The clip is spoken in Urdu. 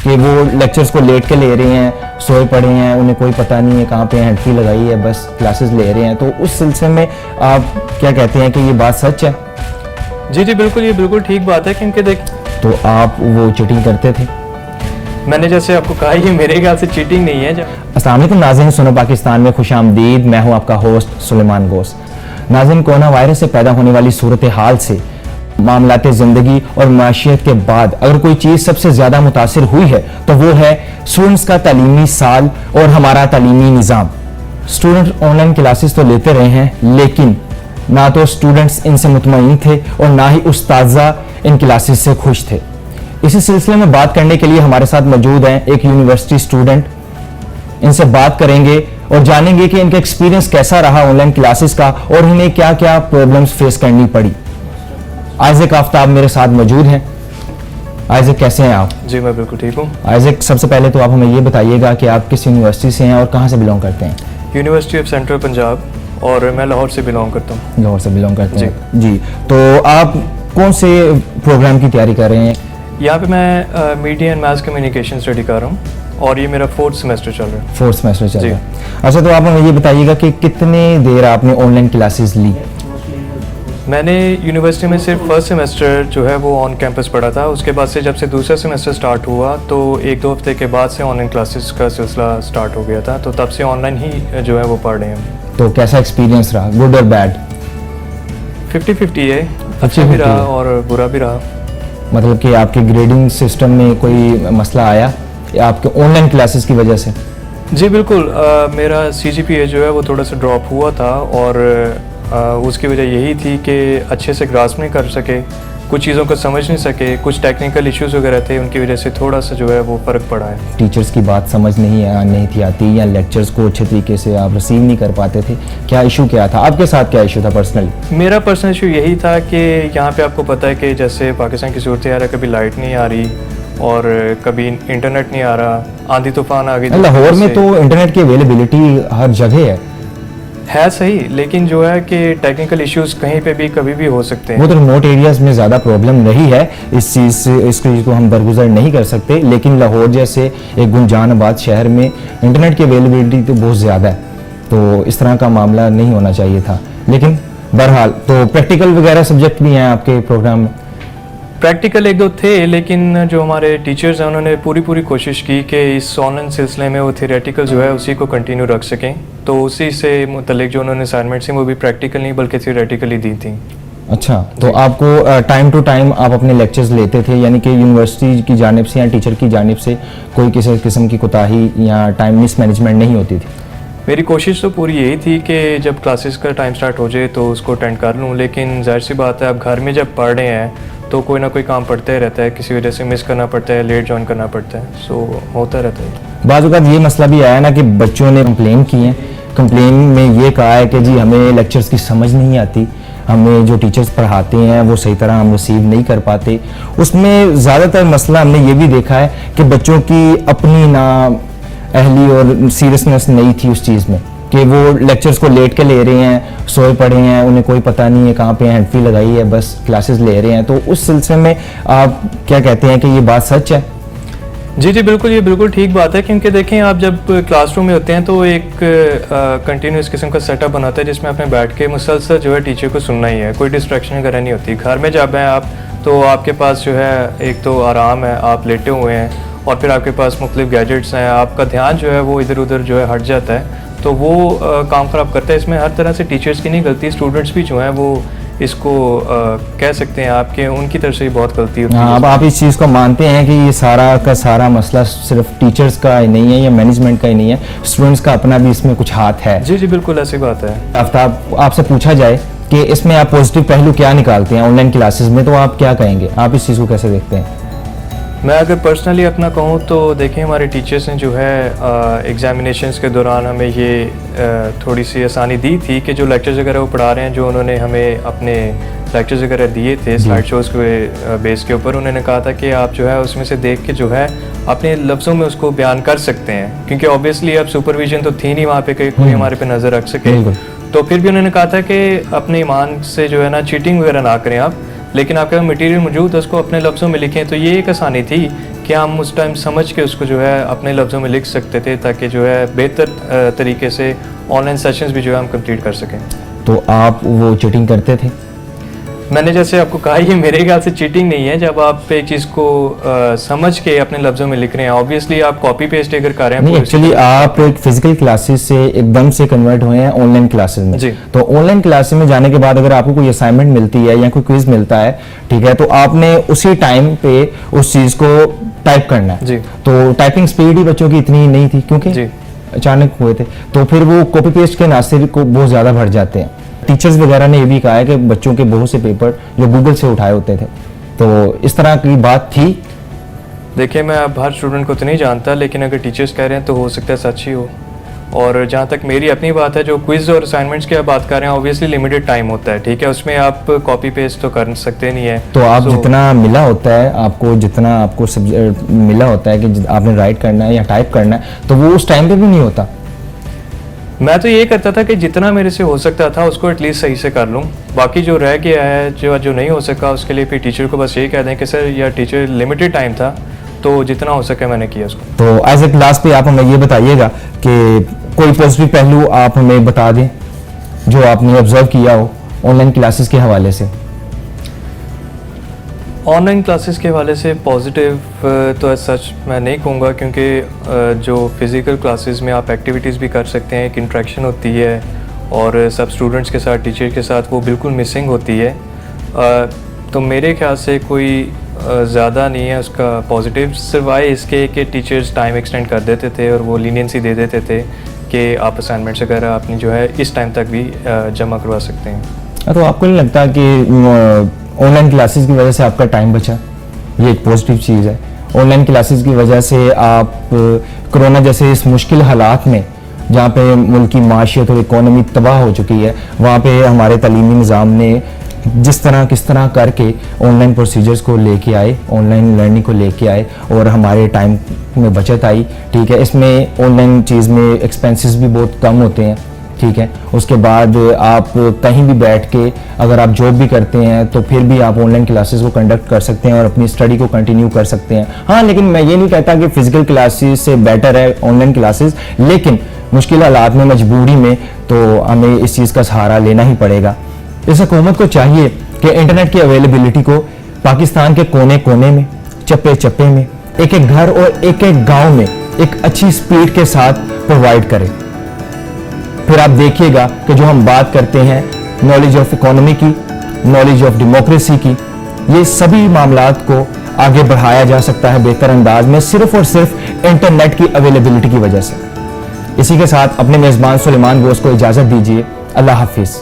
کہ وہ لیکچرز کو لیٹ کے لے رہے ہیں, سوئے پڑے ہیں, انہیں کوئی پتہ نہیں ہے کہاں پہ ہینڈ فری لگائی ہے, بس کلاسز لے رہے ہیں. تو اس سلسلے میں آپ کیا کہتے ہیں کہ یہ بات سچ ہے؟ جی جی بالکل, یہ بالکل ٹھیک بات ہے. کیونکہ دیکھ تو آپ وہ چیٹنگ کرتے تھے؟ میں نے جیسے آپ کو کہا یہ میرے خیال سے چیٹنگ نہیں ہے. السلام علیکم ناظرین, سنو پاکستان میں خوش آمدید. میں ہوں آپ کا ہوسٹ سلیمان گوس. ناظرین, کورونا وائرس سے پیدا ہونے والی صورتحال سے معاملات زندگی اور معاشیت کے بعد اگر کوئی چیز سب سے زیادہ متاثر ہوئی ہے تو وہ ہے اسٹوڈنٹس کا تعلیمی سال اور ہمارا تعلیمی نظام. اسٹوڈنٹ آن لائن کلاسز تو لیتے رہے ہیں, لیکن نہ تو اسٹوڈنٹس ان سے مطمئن تھے اور نہ ہی اساتذہ ان کلاسز سے خوش تھے. اسی سلسلے میں بات کرنے کے لیے ہمارے ساتھ موجود ہیں ایک یونیورسٹی اسٹوڈنٹ. ان سے بات کریں گے اور جانیں گے کہ ان کا ایکسپیرینس کیسا رہا آن لائن کلاسز کا اور انہیں کیا کیا پرابلمس فیس کرنی پڑی. آئزک آفتاب میرے ساتھ موجود ہیں. آئزک, کیسے ہیں آپ؟ جی میں بالکل ٹھیک ہوں. آئزک, سب سے پہلے تو آپ ہمیں یہ بتائیے گا کہ آپ کس یونیورسٹی سے ہیں اور کہاں سے بلونگ کرتے ہیں؟ یونیورسٹی آف سینٹرل پنجاب, اور میں لاہور سے بلونگ کرتا ہوں. لاہور سے بلونگ کرتے ہیں جی. تو آپ کون سے پروگرام کی تیاری کر رہے ہیں؟ یہاں پہ میں media and mass communication study کر رہا ہوں, اور یہ میرا 4th سیمسٹر چل رہا ہے. 4th سیمسٹر چل رہا ہے. اچھا, تو آپ ہمیں یہ بتائیے گا کہ کتنے دیر آپ نے آن لائن کلاسز لی؟ میں نے یونیورسٹی میں صرف 1st سیمسٹر جو ہے وہ آن کیمپس پڑھا تھا. اس کے بعد سے جب سے دوسرا سیمسٹر سٹارٹ ہوا تو 1-2 ہفتے کے بعد سے آن لائن کلاسز کا سلسلہ سٹارٹ ہو گیا تھا, تو تب سے آن لائن ہی جو ہے وہ پڑھ رہے ہیں. تو کیسا ایکسپیرینس رہا, گڈ اور بیڈ؟ 50-50 ہے, اچھا بھی رہا اور برا بھی رہا. مطلب کہ آپ کے گریڈنگ سسٹم میں کوئی مسئلہ آیا آپ کے آن لائن کلاسز کی وجہ سے؟ جی بالکل, میرا CGPA جو ہے وہ تھوڑا سا ڈراپ ہوا تھا, اور اس کی وجہ یہی تھی کہ اچھے سے گراسپ نہیں کر سکے, کچھ چیزوں کو سمجھ نہیں سکے, کچھ ٹیکنیکل ایشوز وغیرہ تھے, ان کی وجہ سے تھوڑا سا جو ہے وہ فرق پڑا ہے. ٹیچرز کی بات سمجھ نہیں تھی آتی, یا لیکچرز کو اچھے طریقے سے آپ ریسیو نہیں کر پاتے تھے؟ کیا ایشو کیا تھا آپ کے ساتھ؟ کیا ایشو تھا پرسنلی؟ میرا پرسنل ایشو یہی تھا کہ یہاں پہ آپ کو پتہ ہے کہ جیسے پاکستان کی صورتحال ہے, کبھی لائٹ نہیں آ رہی اور کبھی انٹرنیٹ نہیں آ رہا, آندھی طوفان آ گئی. لاہور میں تو انٹرنیٹ کی اویلیبلٹی ہر جگہ ہے صحیح, لیکن جو ہے کہ ٹیکنیکل ایشوز کہیں پہ بھی کبھی بھی ہو سکتے ہیں. وہ تو ریموٹ ایریاز میں زیادہ پرابلم رہی ہے, اس چیز سے اس چیز کو ہم درگزر نہیں کر سکتے, لیکن لاہور جیسے ایک گنجان آباد شہر میں انٹرنیٹ کی اویلیبلٹی تو بہت زیادہ ہے, تو اس طرح کا معاملہ نہیں ہونا چاہیے تھا. لیکن بہرحال تو پریکٹیکل وغیرہ سبجیکٹ بھی ہیں آپ کے پروگرام میں؟ پریکٹیکل 1-2 تھے, لیکن جو ہمارے ٹیچرز ہیں انہوں نے پوری کوشش کی کہ اس آن لائن سلسلے میں وہ تھیوریٹیکل جو ہے اسی کو کنٹینیو رکھ سکیں, تو اسی سے متعلق جو انہوں نے اسائنمنٹس ہیں وہ بھی پریکٹیکل نہیں بلکہ تھیوریٹیکلی دی تھیں. اچھا, تو آپ کو ٹائم ٹو ٹائم آپ اپنے لیکچرز لیتے تھے, یعنی کہ یونیورسٹی کی جانب سے یا ٹیچر کی جانب سے کوئی کسی قسم کی کوتاہی یا ٹائم مس مینجمنٹ نہیں ہوتی تھی؟ میری کوشش تو پوری یہی تھی کہ جب کلاسز کا ٹائم سٹارٹ ہو جائے تو اس کو اٹینڈ کر لوں, لیکن ظاہر سی بات ہے اب گھر میں جب پڑھ رہے ہیں تو کوئی نہ کوئی کام پڑتا ہی رہتا ہے, کسی وجہ سے مس کرنا پڑتا ہے, لیٹ جوائن کرنا پڑتا ہے, سو ہوتا رہتا ہے. بعض اوقات یہ مسئلہ بھی آیا نا کہ بچوں نے کمپلین کی ہیں, کمپلین میں یہ کہا ہے کہ جی ہمیں لیکچرز کی سمجھ نہیں آتی, ہمیں جو ٹیچرز پڑھاتے ہیں وہ صحیح طرح ہم ریسیو نہیں کر پاتے. اس میں زیادہ تر مسئلہ ہم نے یہ بھی دیکھا ہے کہ بچوں کی اپنی نا اہلی اور سیریسنس نہیں تھی اس چیز میں کہ وہ لیکچرز کو لیٹ کے لے رہے ہیں, سوئے پڑے ہیں, انہیں کوئی پتہ نہیں ہے کہاں پہ ہینڈ فری لگائی ہے, بس کلاسز لے رہے ہیں. تو اس سلسلے میں آپ کیا کہتے ہیں کہ یہ بات سچ ہے؟ جی جی بالکل, یہ بالکل ٹھیک بات ہے. کیونکہ دیکھیں آپ جب کلاس روم میں ہوتے ہیں تو ایک کنٹینیوس قسم کا سیٹ اپ بناتا ہے جس میں آپ نے بیٹھ کے مسلسل جو ہے ٹیچر کو سننا ہی ہے, کوئی ڈسٹریکشن وغیرہ نہیں ہوتی. گھر میں جب ہیں آپ تو آپ کے پاس جو ہے ایک تو آرام ہے, آپ لیٹے ہوئے ہیں, اور پھر آپ کے پاس مختلف گیجٹس ہیں, آپ کا دھیان جو ہے وہ ادھر ادھر جو ہے ہٹ جاتا ہے, تو وہ کام خراب کرتا ہے. اس میں ہر طرح سے ٹیچرز کی نہیں غلطی, اسٹوڈنٹس بھی جو ہیں وہ اس کو کہہ سکتے ہیں آپ کے ان کی طرف سے بہت غلطی ہوتی ہے. اب آپ اس چیز کو مانتے ہیں کہ یہ سارا کا سارا مسئلہ صرف ٹیچرز کا ہی نہیں ہے یا مینجمنٹ کا ہی نہیں ہے, اسٹوڈنٹس کا اپنا بھی اس میں کچھ ہاتھ ہے؟ جی جی بالکل ایسی بات ہے. آفتاب, آپ سے پوچھا جائے کہ اس میں آپ پازیٹیو پہلو کیا نکالتے ہیں آن لائن کلاسز میں, تو آپ کیا کہیں گے؟ آپ اس چیز کو کیسے دیکھتے ہیں؟ میں اگر پرسنلی اپنا کہوں تو دیکھیں ہمارے ٹیچرز نے جو ہے ایگزامینیشنس کے دوران ہمیں یہ تھوڑی سی آسانی دی تھی کہ جو لیکچرز وغیرہ وہ پڑھا رہے ہیں, جو انہوں نے ہمیں اپنے لیکچرز وغیرہ دیے تھے سلائڈ شوز کے بیس کے اوپر, انہوں نے کہا تھا کہ آپ جو ہے اس میں سے دیکھ کے جو ہے اپنے لفظوں میں اس کو بیان کر سکتے ہیں, کیونکہ اوبیسلی اب سپرویژن تو تھی نہیں وہاں پہ کہ کوئی ہمارے پہ نظر رکھ سکے. تو پھر بھی انہوں نے کہا تھا کہ اپنے ایمان سے جو ہے نا چیٹنگ وغیرہ نہ کریں آپ, لیکن آپ کے مٹیریل موجود ہے اس کو اپنے لفظوں میں لکھیں. تو یہ ایک آسانی تھی کہ ہم اس ٹائم سمجھ کے اس کو جو ہے اپنے لفظوں میں لکھ سکتے تھے تاکہ جو ہے بہتر طریقے سے آن لائن سیشنز بھی جو ہے ہم کمپلیٹ کر سکیں. تو آپ وہ چیٹنگ کرتے تھے؟ میں نے جیسے آپ کو کہا یہ میرے خیال سے چیٹنگ نہیں ہے. جب آپ ایک چیز کو سمجھ کے اپنے لفظوں میں لکھ رہے ہیں, آبویسلی آپ کاپی پیسٹ اگر کر رہے ہیں. نہیں, ایکچولی آپ فزیکل کلاسز سے ایک دم سے کنورٹ ہوئے ہیں آن لائن کلاسز میں. تو آن لائن کلاسز میں جانے کے بعد اگر آپ کو کوئی اسائنمنٹ ملتی ہے یا کوئی کوئز ملتا ہے, ٹھیک ہے, تو آپ نے اسی ٹائم پہ اس چیز کو ٹائپ کرنا ہے. تو ٹائپنگ سپیڈ ہی بچوں کی اتنی نہیں تھی کیونکہ اچانک ہوئے تھے, تو پھر وہ کاپی پیسٹ کے عناصر کو بہت زیادہ بڑھ جاتے ہیں. ٹیچرز وغیرہ نے یہ بھی کہا ہے کہ بچوں کے بہت سے پیپر جو گوگل سے اٹھائے ہوتے تھے, تو اس طرح کی بات تھی. دیکھیں میں اب ہر اسٹوڈنٹ کو تو نہیں جانتا, لیکن اگر ٹیچرز کہہ رہے ہیں تو ہو سکتا ہے سچ ہی ہو. اور جہاں تک میری اپنی بات ہے, جو کوئز اور اسائنمنٹس کی آپ بات کر رہے ہیں, اوبیسلی لمیٹڈ ٹائم ہوتا ہے, ٹھیک ہے, اس میں آپ کاپی پیسٹ تو کر سکتے نہیں ہیں. تو آپ جتنا ملا ہوتا ہے آپ کو, جتنا آپ کو ملا ہوتا ہے کہ آپ نے رائٹ کرنا ہے یا ٹائپ کرنا ہے, تو وہ اس ٹائم پہ بھی نہیں ہوتا. میں تو یہ کرتا تھا کہ جتنا میرے سے ہو سکتا تھا اس کو ایٹ لیسٹ صحیح سے کر لوں. باقی جو رہ گیا ہے, جو نہیں ہو سکا, اس کے لیے پھر ٹیچر کو بس یہی کہہ دیں کہ سر یا ٹیچر لمیٹڈ ٹائم تھا, تو جتنا ہو سکے میں نے کیا اس کو. تو ایز اے کلاس پہ آپ ہمیں یہ بتائیے گا کہ کوئی پازیٹیو پہلو آپ ہمیں بتا دیں جو آپ نے آبزرو کیا ہو آن لائن کلاسز کے حوالے سے. آن لائن کلاسز کے حوالے سے پازیٹیو تو ایز سچ میں نہیں کہوں گا, کیونکہ جو فزیکل کلاسز میں آپ ایکٹیویٹیز بھی کر سکتے ہیں, ایک انٹریکشن ہوتی ہے, اور سب اسٹوڈنٹس کے ساتھ ٹیچر کے ساتھ وہ بالکل مسنگ ہوتی ہے. تو میرے خیال سے کوئی زیادہ نہیں ہے اس کا پازیٹیو, سوائے اس کے کہ ٹیچرز ٹائم ایکسٹینڈ کر دیتے تھے اور وہ لینینسی دے دیتے تھے کہ آپ اسائنمنٹس وغیرہ اپنی جو ہے اس ٹائم تک بھی جمع کروا سکتے ہیں. تو آپ کو نہیں لگتا کہ آن لائن کلاسز کی وجہ سے آپ کا ٹائم بچا؟ یہ ایک پازیٹیو چیز ہے. آن لائن کلاسز کی وجہ سے آپ کرونا جیسے اس مشکل حالات میں جہاں پہ ملک کی معاشیت اور اکانومی تباہ ہو چکی ہے, وہاں پہ ہمارے تعلیمی نظام نے کس طرح کر کے آن لائن پروسیجرز کو لے کے آئے, آن لائن لرننگ کو لے کے آئے, اور ہمارے ٹائم میں بچت آئی. ٹھیک ہے, اس میں آن لائن چیز میں ایکسپینسز بھی بہت کم ہوتے ہیں. ٹھیک ہے, اس کے بعد آپ کہیں بھی بیٹھ کے اگر آپ جاب بھی کرتے ہیں تو پھر بھی آپ آن لائن کلاسز کو کنڈکٹ کر سکتے ہیں اور اپنی اسٹڈی کو کنٹینیو کر سکتے ہیں. ہاں, لیکن میں یہ نہیں کہتا کہ فزیکل کلاسز سے بیٹر ہے آن لائن کلاسز, لیکن مشکل حالات میں, مجبوری میں, تو ہمیں اس چیز کا سہارا لینا ہی پڑے گا. اس حکومت کو چاہیے کہ انٹرنیٹ کی اویلیبلٹی کو پاکستان کے کونے کونے میں, چپے چپے میں, ایک ایک گھر اور ایک ایک گاؤں میں ایک اچھی سپیڈ کے ساتھ پرووائڈ کرے. پھر آپ دیکھیے گا کہ جو ہم بات کرتے ہیں نالج آف اکانومی کی, نالج آف ڈیموکریسی کی, یہ سبھی معاملات کو آگے بڑھایا جا سکتا ہے بہتر انداز میں, صرف اور صرف انٹرنیٹ کی اویلیبلٹی کی وجہ سے. اسی کے ساتھ اپنے میزبان سلیمان گوس کو اجازت دیجیے. اللہ حافظ.